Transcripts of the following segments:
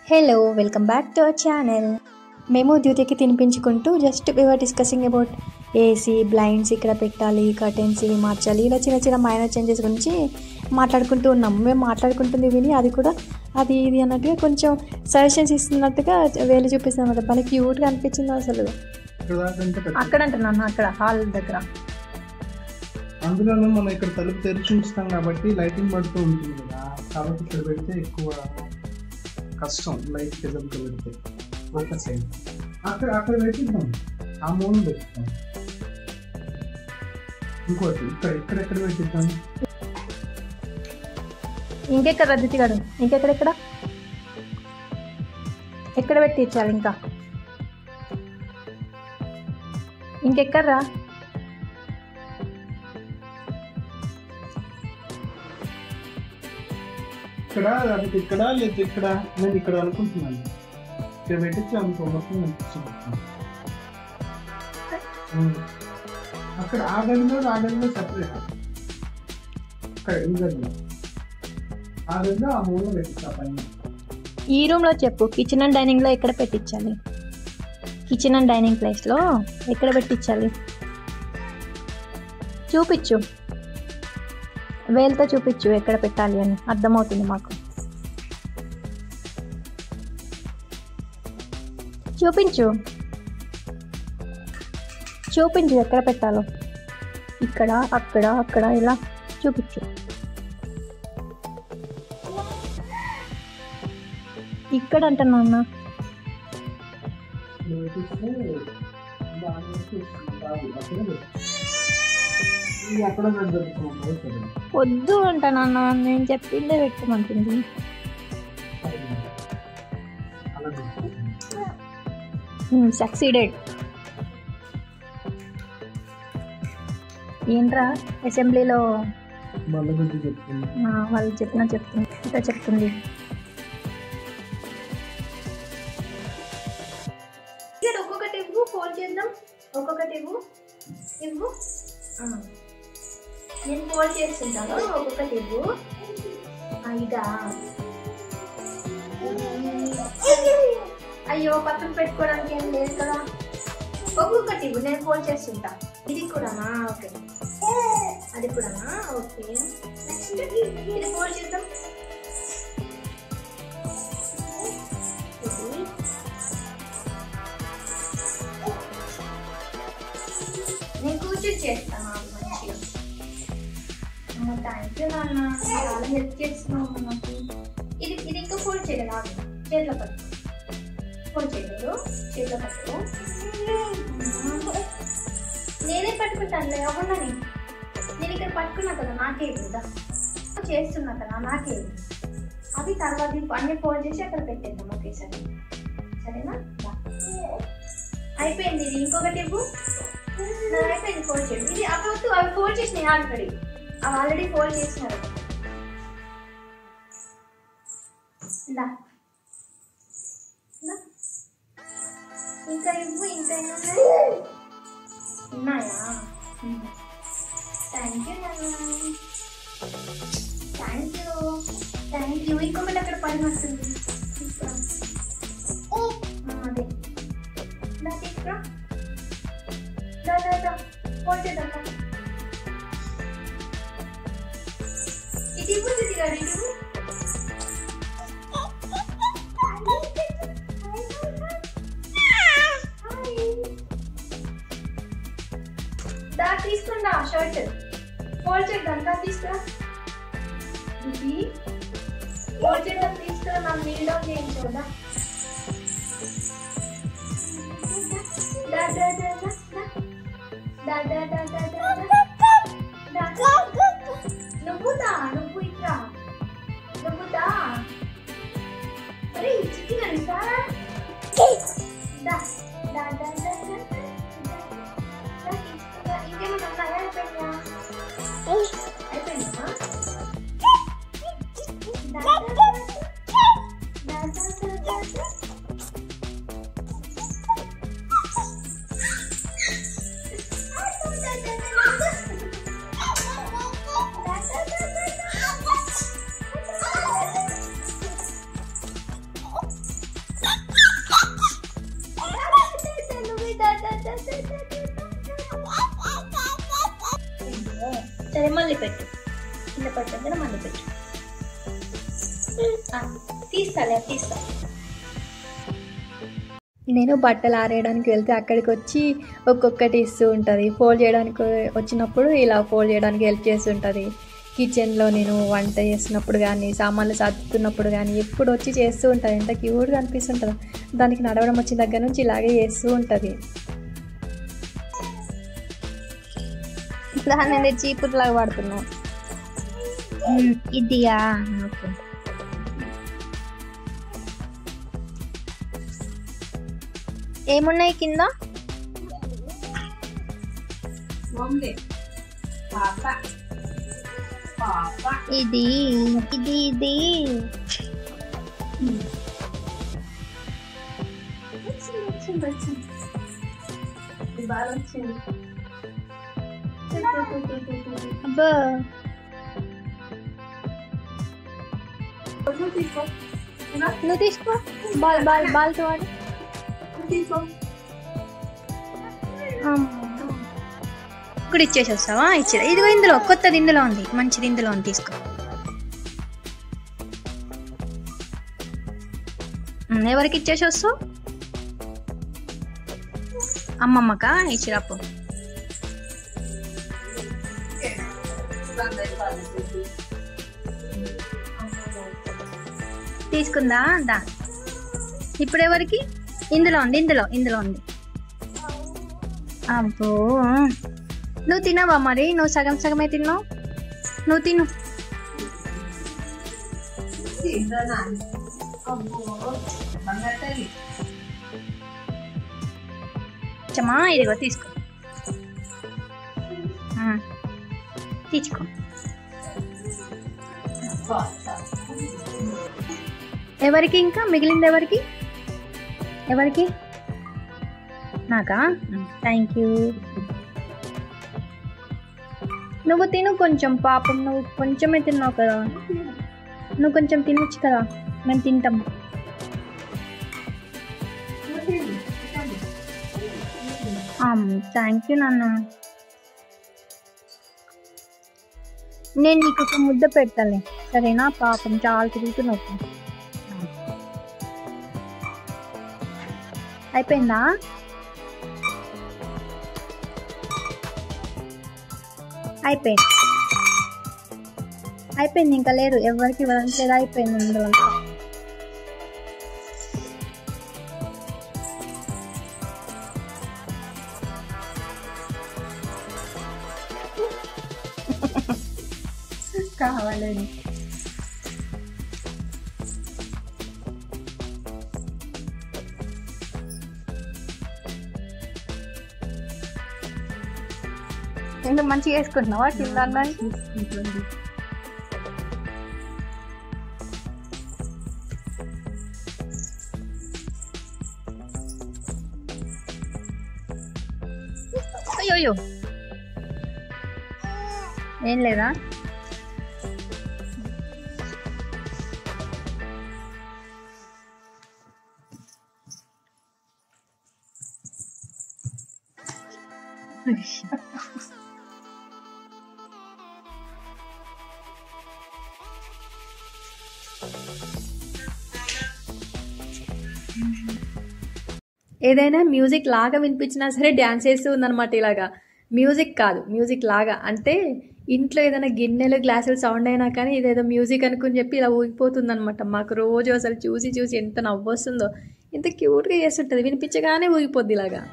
Hello welcome back to our channel. మేము ద్యూతికి తినిపించుకుంటూ just we were discussing about AC, blinds ఇక్కడ పెట్టాలి, కర్టెన్స్ ఇవి మార్చాలి, ఇలా చిన్న చిన్న మైనర్ చేంజెస్ గురించి మాట్లాడుకుంటూ ఉన్నాము. మేము మాట్లాడుకుంటుంది విని అది కూడా అది ఇది అన్నట్టుగా కొంచెం సజెషన్స్ ఇస్తున్నట్టుగా వేలు చూపిస్తున్నాం కదా. మనకి క్యూట్గా అనిపించింది అసలు. అక్కడ అంటున్నాను, అక్కడ హాల్ దగ్గర. అందులోనూ మనం ఇక్కడ తలుపు తెరిచి ఉంచుతాం కాబట్టి లైటింగ్ పడుతూ ఉంటుంది కదా, కాబట్టి ఇక్కడ పెడితే ఎక్కువ కష్టం. లైట్ ఎదురుగా పెడితే ఒక సైడ్ అక్కడ పెట్టిద్దాం, ఆ మూడు పెట్టుతాం. ఇంకోటి ఇక్కడ పెట్టిద్దాం. ఇంకెక్కడ రద్దు గారు, ఇంకెక్కడెక్కడ ఎక్కడ పెట్టి ఇచ్చారు? ఇంకెక్కడ్రా? ఇక్కడ లేదు, ఇక్కడ నేను ఇక్కడ అనుకుంటున్నాను. ఇక్కడ పెట్టించి అనుకో, మొత్తం అనిపించుకుంటాను. అక్కడ ఆ గదిలో సెపరేట్. ఇక్కడ ఈ గదిలో ఆ గదిలో ఆ మూడు పెట్టించా పైన. ఈ రూమ్లో చెప్పు, కిచెన్ అండ్ డైనింగ్లో ఎక్కడ పెట్టించాలి? కిచెన్ అండ్ డైనింగ్ ప్లేస్లో ఎక్కడ పెట్టించాలి? చూపించు, వేలుతో చూపించు ఎక్కడ పెట్టాలి అని, అర్థమవుతుంది మాకు. చూపించు ఎక్కడ పెట్టాలో. ఇక్కడ, అక్కడ ఇలా చూపించు. ఇక్కడ అంటున్నా అన్న. వద్దు అంటానన్నా, నేను చెప్పిందే పెట్టమంటుంది. సక్సీడెడ్. ఏంట్రా అసెంబ్లీలో వాళ్ళు చెప్తుంది ఇంకా చెప్తుంది. ఒక్కొక్కటి ఇవ్వు, ఫోన్ చేద్దాం. ఒక్కొక్కటి ఇవ్వు. నేను ఫోన్ చేస్తుంటాను, ఒక్కొక్కటి ఇవ్వు. ఇదా? అయ్యో, పక్కన పెట్టుకోవడానికి ఏం లేదు కదా. ఒక్కొక్కటి ఇవ్వు, నేను ఫోన్ చేస్తుంటా. ఇది కూడానా? ఓకే. అది కూడానా? ఓకే. నెక్స్ట్ ఇది ఫోన్ చేద్దాం. నేను కూర్చొని చేస్తాను మంచిగా. థ్యాంక్ యూ నాన్న, చాలా హెల్ప్ చేస్తున్నావు నాకు. ఇది ఇంకా ఫోల్డ్ చేయలేదు, చేతిలో పట్టుకో. ఫోల్డ్ చేయలేదు, చేతిలో పట్టుకో. నేనే పట్టుకుంటానులే, అవునని నేను ఇక్కడ పట్టుకున్నా కదా, నాకే కదా చేస్తున్నా కదా, నాకే. అది తర్వాత అన్ని ఫోల్డ్ చేసి అక్కడ పెట్టేద్దాం ఒకేసారి, సరేనా? అయిపోయింది. ఇది ఇంకొకటి ఇవ్వు. అయిపోయింది ఫోల్డ్ చేయండి. ఇది అప్పుడు అవి ఫోల్డ్ చేసినాయి ఆల్రెడీ, అవి ఆల్రెడీ ఫోల్డ్ చేసినారు. ఇంకా ఇవ్వు. ఇంకా ఉన్నాయా? Thank you. ఇంకొకటి అక్కడ పైన వస్తుంది, అదే తీసుకురా. ఫోన్ చేద్దాం. ఇది ఇవ్వు గారు, ఇది ఇవ్వు. తీసుకున్నా షర్ట్ ఫోల్డ్ చేద్దాం. తీసుకురా, ఇది ఫోల్డ్ చేద్దాం. తీసుకురా, నాకు నీల్ డౌన్ చేయించోదా. నువ్వు ఇట్రా, నువ్వుదా. అరే చిక్కినండి సారా. ఇంకేమన్నా అయిపోయిందా? అయిపోయిందా? అదే మళ్ళీ పెట్టు, కింద పడుతుంది మళ్ళీ పెట్టు. తీస్తా. నేను బట్టలు ఆరేయడానికి వెళ్తే అక్కడికి వచ్చి ఒక్కొక్కటి ఇస్తూ ఉంటుంది. ఫోల్డ్ చేయడానికి వచ్చినప్పుడు ఇలా ఫోల్డ్ చేయడానికి హెల్ప్ చేస్తుంటుంది. కిచెన్లో నేను వంట చేస్తున్నప్పుడు కానీ, సామాన్లు సర్దుతున్నప్పుడు కానీ ఎప్పుడు వచ్చి చేస్తూ ఉంటుంది. ఎంత క్యూట్గా అనిపిస్తుంటుంది. దానికి నడవడం వచ్చిన దగ్గర నుంచి ఇలాగే చేస్తూ ఉంటుంది. దాన్ని చీపురులాగా వాడుతున్నావు. ఇదియా, ఓకే. ఏమున్నాయి కింద? ఇది ఇది ఇది అబ్బా, నువ్వు తీసుకో. బాల్తో వాడు. ఇప్పుడు ఇచ్చేసి వస్తావా? ఇచ్చేదా? ఇదిగో ఇందులో కొత్తది, ఇందులో ఉంది, మంచిది, ఇందులో ఉంది, తీసుకో. ఎవరికి ఇచ్చేసి వస్తావు? అమ్మమ్మకా ఇచ్చిరాపు. తీసుకుందా? దా. ఇప్పుడు ఎవరికి? ఇందులో ఉంది, ఇందులో ఉంది. అబ్బో, నువ్వు తినవా మరి? నువ్వు సగం సగమే తిన్నావు. నువ్వు తిను. చమ్మా, ఇదిగో తీసుకో. తీసుకో. ఎవరికి ఇంకా మిగిలింది? ఎవరికి? నాకా? Thank you. నువ్వు తిను కొంచెం, పాపం నువ్వు కొంచెమే తిన్నావు కదా, నువ్వు కొంచెం తినొచ్చు కదా, మేము తింటాం. థ్యాంక్ యూ నాన్న. నేను నీకు ఒక ముద్ద పెడతాలే, సరేనా? పాపం చాలా తిరుగుతున్నావు. అయిపోయిందా? అయిపోయింది, ఇంకా లేదు, ఎవరికి ఇవ్వడానికి లేదు, అయిపోయింది. అందులో కావాలని ఇంకా మంచిగా వేసుకుంటున్నావా కింద అన్నానికి? అయ్యో, ఏం లేదా? ఏదైనా మ్యూజిక్ లాగా వినిపించినా సరే డ్యాన్స్ చేస్తూ ఉందన్నమాట. ఇలాగా మ్యూజిక్ కాదు, మ్యూజిక్ లాగా అంటే ఇంట్లో ఏదైనా గిన్నెలు గ్లాసులు సౌండ్ అయినా కానీ ఇదేదో మ్యూజిక్ అనుకుని చెప్పి ఇలా ఊగిపోతుంది అనమాట. మాకు రోజు అసలు చూసి ఎంత నవ్వు వస్తుందో, ఎంత క్యూట్గా చేస్తుంటుంది, వినిపించగానే ఊగిపోద్ది ఇలాగా.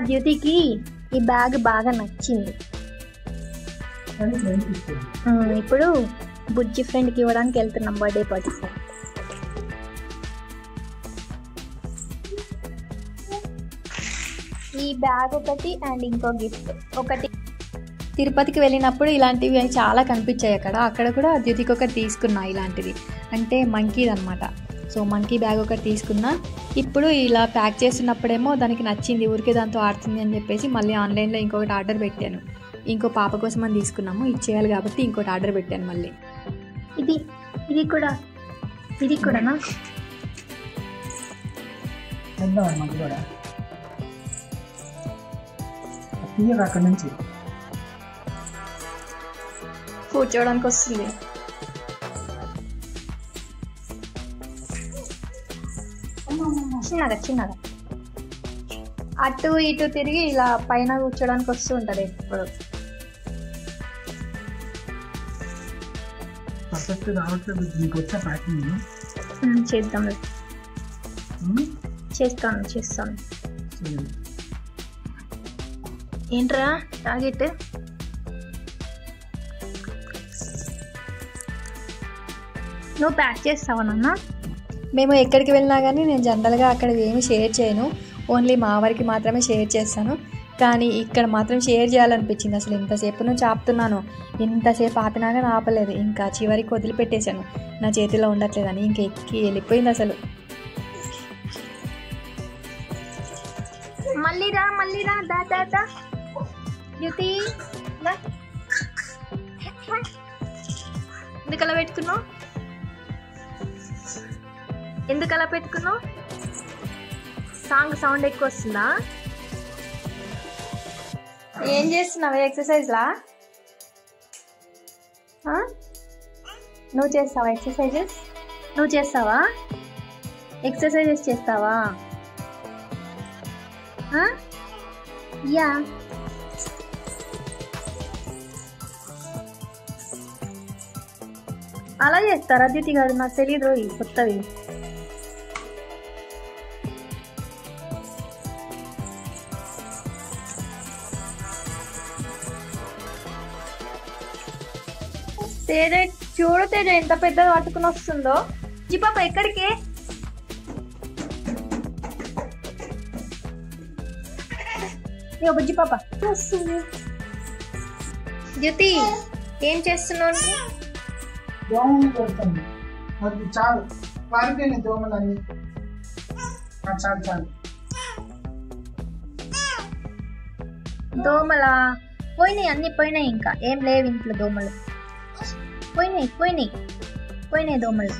జ్యోతికి ఈ బ్యాగ్ బాగా నచ్చింది. ఇప్పుడు బుజ్జి ఫ్రెండ్కి ఇవ్వడానికి వెళ్తున్నాం బర్త్డే పార్టీకి. ఈ బ్యాగ్ ఒకటి అండ్ ఇంకో గిఫ్ట్ ఒకటి. తిరుపతికి వెళ్ళినప్పుడు ఇలాంటివి చాలా కనిపించాయి అక్కడ కూడా జ్యోతికి ఒకటి తీసుకున్నా ఇలాంటిది, అంటే మంకీది అనమాట. సో మంకీ బ్యాగ్ ఒకటి తీసుకున్నా. ఇప్పుడు ఇలా ప్యాక్ చేస్తున్నప్పుడేమో దానికి నచ్చింది, ఊరికే దాంతో ఆడుతుంది అని చెప్పేసి మళ్ళీ ఆన్లైన్లో ఇంకొకటి ఆర్డర్ పెట్టాను. ఇంకో పాప కోసం అని తీసుకున్నాము, ఇచ్చేయాలి కాబట్టి ఇంకోటి ఆర్డర్ పెట్టాను మళ్ళీ. ఇది కూడానా? కూడా తీయగా అక్కడి నుంచి కూర్చోవడానికి వస్తుంది. చిన్నగా అటు ఇటు తిరిగి ఇలా పైన కూర్చోడానికి వస్తూ ఉంటుంది ఎప్పుడు. పర్ఫెక్ట్ రావట్లేదు. నీకు వచ్చా ప్యాకింగ్? చేస్తాను. ఏంట్రా టార్గెట్? నువ్వు ప్యాక్ చేస్తావా నాన్న? మేము ఎక్కడికి వెళ్ళినా కానీ నేను జనరల్గా అక్కడ ఏమి షేర్ చేయను, ఓన్లీ మా వారికి మాత్రమే షేర్ చేస్తాను. కానీ ఇక్కడ మాత్రం షేర్ చేయాలనిపించింది. అసలు ఇంతసేపు నుంచి ఆపుతున్నాను, ఇంతసేపు ఆపినా కానీ ఆపలేదు. ఇంకా చివరికి వదిలిపెట్టేశాను, నా చేతిలో ఉండట్లేదని. ఇంక ఎక్కి వెళ్ళిపోయింది అసలు. మళ్ళీ రా దా జ్యోతి, ఎందుకు అలా పెట్టుకున్నావు? సౌండ్ ఎక్కువ వస్తుందా? ఏం చేస్తున్నావు? ఎక్సర్సైజ్లా? నువ్వు చేస్తావా ఎక్సర్సైజెస్? ఎక్సర్సైజెస్ చేస్తావా? యా. అలా చేస్తారా జ్యోతి గారు? నాకు తెలీదు, కొత్తవి. చూడు తేజ ఎంత పెద్దగా పట్టుకుని వస్తుందో. జీ పాప ఎక్కడికి? బుజ్జి పాప వస్తుంది. జ్యోతి ఏం చేస్తున్నావు? దోమలు కొడుతుంది. అది చాలు, పారిపోయినాయి దోమలు అన్ని. చాలు. దోమలా? పోయినాయి, అన్ని పోయినాయి. ఇంకా ఏం లేవు ఇంట్లో దోమలు. పోయినాయి దోమలు.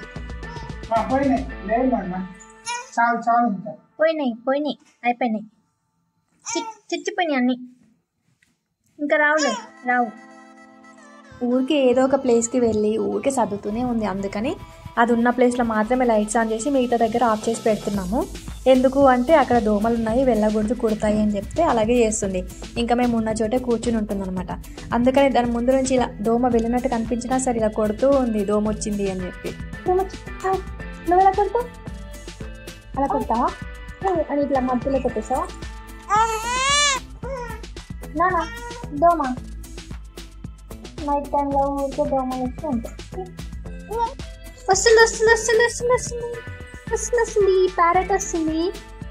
పోయినాయి అయిపోయినాయి, చిచ్చిపోయినాయి అన్ని. ఇంకా రావు. ఊరికి ఏదో ఒక ప్లేస్కి వెళ్ళి ఊరికే సర్దుతూనే ఉంది. అందుకని అది ఉన్న ప్లేస్లో మాత్రమే లైట్స్ ఆన్ చేసి మిగతా దగ్గర ఆఫ్ చేసి పెడుతున్నాము. ఎందుకు అంటే అక్కడ దోమలు ఉన్నాయి, వెళ్ళకూడదు, కుడతాయి అని చెప్తే అలాగే చేస్తుంది. ఇంకా మేము ఉన్న చోటే కూర్చుని ఉంటుందన్నమాట. అందుకని దాని ముందు నుంచి ఇలా దోమ వెళ్ళినట్టు కనిపించినా సరే ఇలా కొడుతూ ఉంది, దోమ వచ్చింది అని చెప్పి. నువ్వు ఎలా కొడతావు? అలా కొడతావా అని ఇట్లా మధ్యలో కొట్టేసావా? నానా దోమ నైట్ టైంలో ఊరికే దోమలు వస్తూ ఉంటాయి. వస్తుంది ప్యారెట్ వస్తుంది.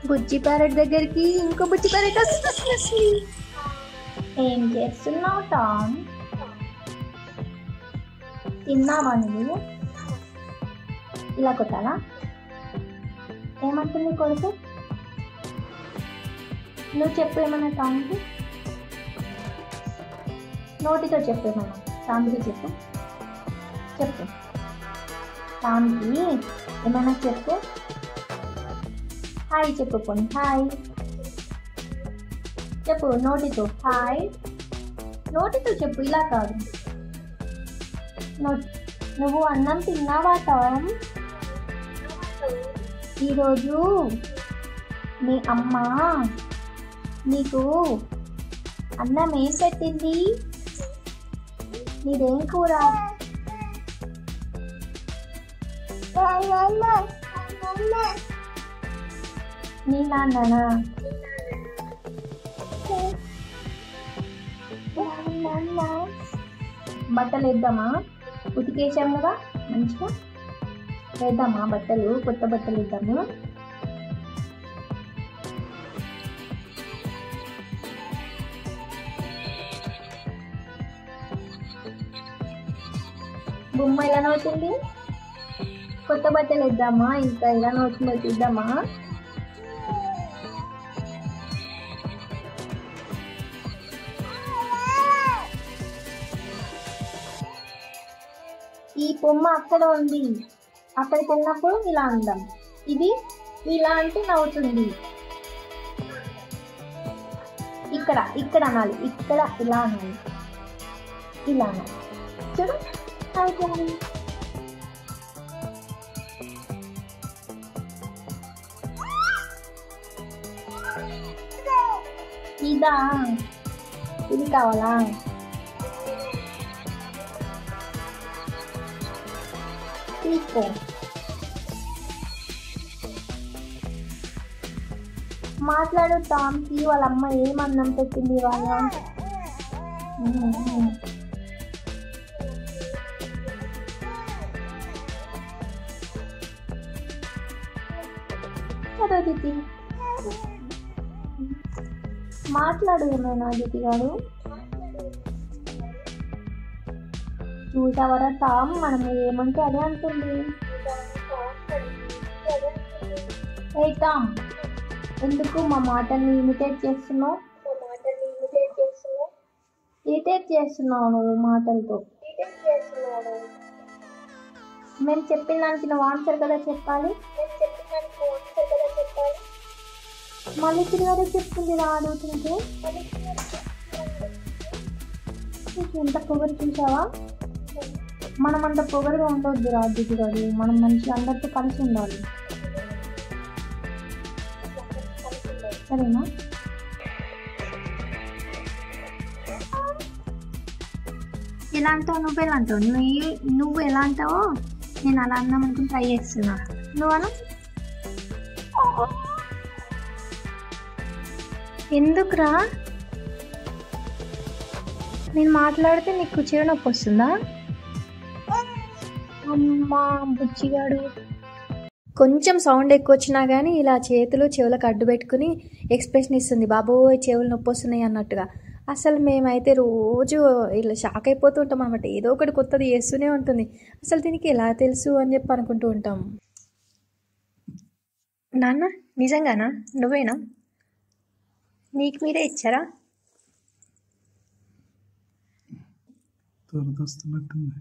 బుజ్జి ప్యారెట్ దగ్గరికి ఇంకో బుజ్జి ప్యారెట్ వస్తుంది. ఏం చేస్తున్నావు టామ్? తిన్నావా నువ్వు? ఇలా కొట్టాలా? ఏమంటుంది కొడుకు? నువ్వు చెప్పు ఏమన్నా టామ్కి. నోటితో చెప్పు ఏమన్నా టామ్కి చెప్పు. టామ్కి ఏమన్నా చెప్పు. హాయ్ చెప్పు పోనీ. హాయ్ చెప్పు నోటితో. హాయ్ నోటితో చెప్పు, ఇలా కాదు. నువ్వు అన్నం తిన్నావా టామ్? ఈరోజు మీ అమ్మ నీకు అన్నం ఏం పెట్టింది? నీదేం కూర? నీ నాన్ననా? బట్టలు వేద్దామా? ఉతికేసాం కదా మంచిగా, వేద్దామా బట్టలు? కొత్త బట్టలు వేద్దాము. బొమ్మ ఎలా నవ్వుతుంది? కొత్త బట్టలు వేద్దామా? ఇంకా ఎలా నవ్వుతుందో చూద్దామా? ఈ బొమ్మ అక్కడ ఉంది, అక్కడికి వెళ్ళినప్పుడు ఇలా అందాం. ఇది ఇలా అంటే నవ్వుతుంది. ఇక్కడ ఇక్కడ అనాలి, ఇక్కడ ఇలా అనాలి, ఇలా అనాలి. చూడు అవుతుంది. ఇదా, ఇది కావాలా? తీసుకో. మాట్లాడు టామ్కి వాళ్ళ అమ్మ ఏం అన్నం పెట్టింది వాళ్ళ. దితి మాట్లాడు ఏమైనా. దితి గారు చూసావరా టామ్, మనం ఏమంటే అదే అంటుంది. ఏ టామ్, ఎందుకు మా మాటల్ని ఇమిటేట్ చేస్తున్నావు? ఇరిటేట్ చేస్తున్నావు నువ్వు మాటలతో. మేము చెప్పిన దానికి నువ్వు ఆన్సర్ కదా చెప్పాలి. మళ్ళీ తిరిగి చెప్తుంది రా అడుగుతుంటే. ఎంత పొగరు చూసావా? మనం అంత పొగరుగా ఉండొద్దు రా దిగి గారు. మనం మంచిగా అందరితో కలిసి ఉండాలి, సరేనా? ఎలా అంటావు? నువ్వు ఎలా అంటావు? నువ్వు ఎలా అంటావో నేను అలా అందాం అనుకుని ట్రై చేస్తున్నా. నువ్వను ఎందుకురా? నేను మాట్లాడితే నీకు చిరునొప్పి వస్తుందా? అమ్మా బుచ్చిగాడు. కొంచెం సౌండ్ ఎక్కువ వచ్చినా కానీ ఇలా చేతులు చెవులకు అడ్డు పెట్టుకుని ఎక్స్ప్రెషన్ ఇస్తుంది, బాబోయ్ చెవులు నొప్పి వస్తున్నాయి అన్నట్టుగా. అసలు మేమైతే రోజు ఇలా షాక్ అయిపోతూ ఉంటాం అనమాట. ఏదో ఒకటి కొత్తది చేస్తూనే ఉంటుంది. అసలు దీనికి ఎలా తెలుసు అని చెప్పి అనుకుంటూ ఉంటాం. నాన్న నిజంగానా? నువ్వేనా? నీకు మీరే ఇచ్చారా? తోరదొస్తున్నట్టుంది.